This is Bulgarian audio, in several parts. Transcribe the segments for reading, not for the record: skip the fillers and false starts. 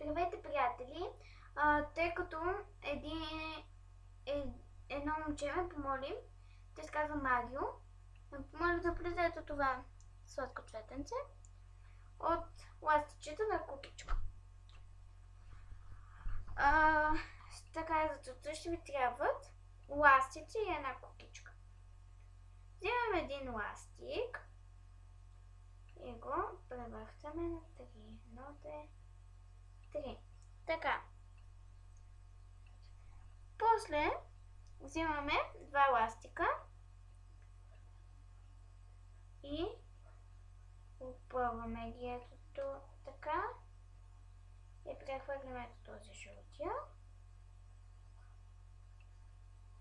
Здравейте, приятели! Тъй като едно момче ме помоли, те се казва Марио, ме помоли да плетете това сладко цветенце от ластичета на кукичка. Така, за това ще ви трябват ластици и една кукичка. Взимаме един ластик и го превъртаме на 3. 1, 2, 3. Така. После взимаме два ластика и опъваме ги ето така и прехвърляме този жълтия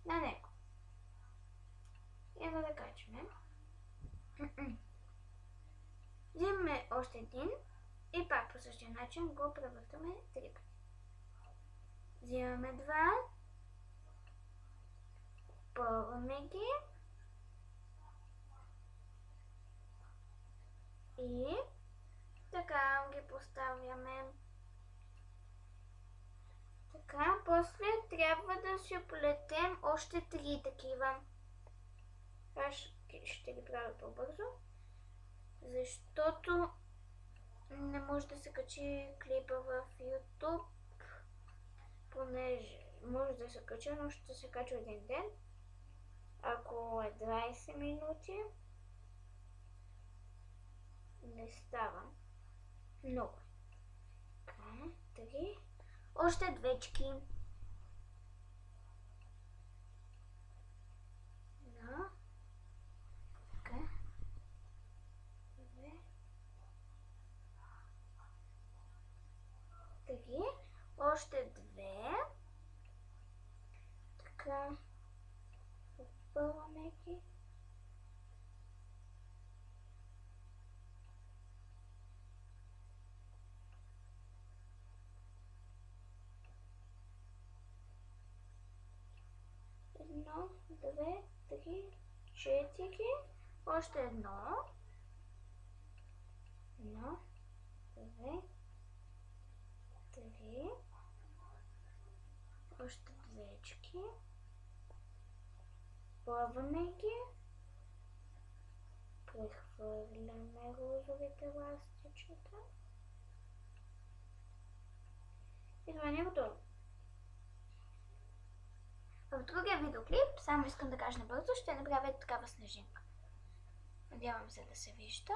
на него. И го закачваме. Взимаме още един и пак по същия начин го превъртаме 3 пъти. Взимаме два, опъваме ги и така ги поставяме. Така, после трябва да си оплетем още 3 такива. Ще ги правя по-бързо, защото не може да се качи клипа в YouTube, понеже може да се качи, но ще се качва един ден. Ако е 20 минути, не става много. Така, 3. Още двечки. Да. Така. 2. 3. Още 2. Така. Опъваме ги. Едно, 2, 3, 4. Още едно. 1, 2, 3. Още двечки. Плъваме ги. Прехвърляме розовите ластичета. И това не е готово. В другия видеоклип, само искам да кажа набързо, ще направя такава снежинка. Надявам се да се вижда.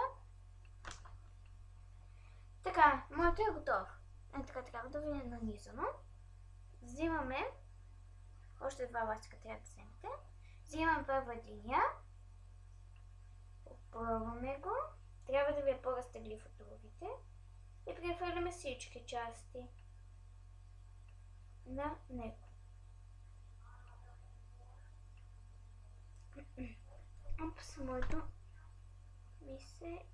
Така, моето е готово. Така трябва да ви е нанизано. Взимаме още два ластика, трябва да вземете. Взимам първо единия. Опъваме го. Трябва да ви е по-разтеглив от другите. И прехвърляме всички части на него. Опс, моето ми се...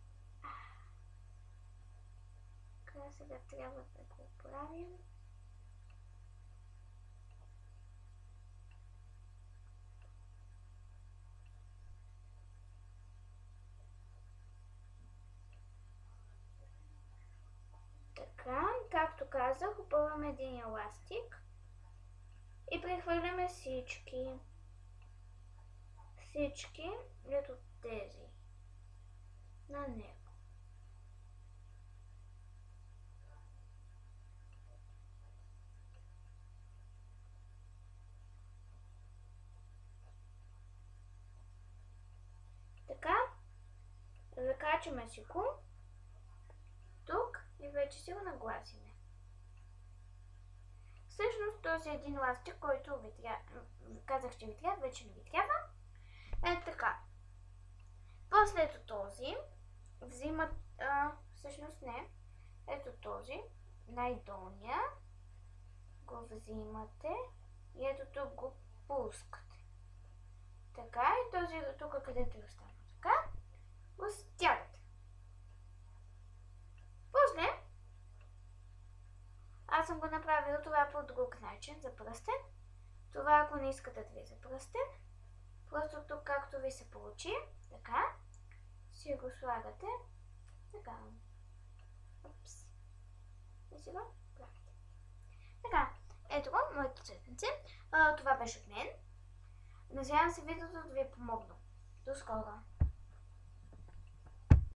Така, сега трябва да го оправим. Така, както казах, опъваме един еластик и прехвърляме всички, ето тези, на него. Така, закачаме си го тук и вече си го нагласиме. Всъщност този един ластик, който ви трябва, казах, че ви трябва, вече не ви трябва. Е така. После ето този, взимат, всъщност не, ето този, най-долния, го взимате и ето тук го пускате. Така, и този до тук, където е останал така, го стягате. После, аз съм го направила това по друг начин, за пръстен. Това, ако не искате да ви е за пръстен, просто тук, както ви се получи, така, си го слагате, така, опс, и сега правите. моите цветници. Това беше от мен. Надявам се видеото да ви е помогнало. До скоро!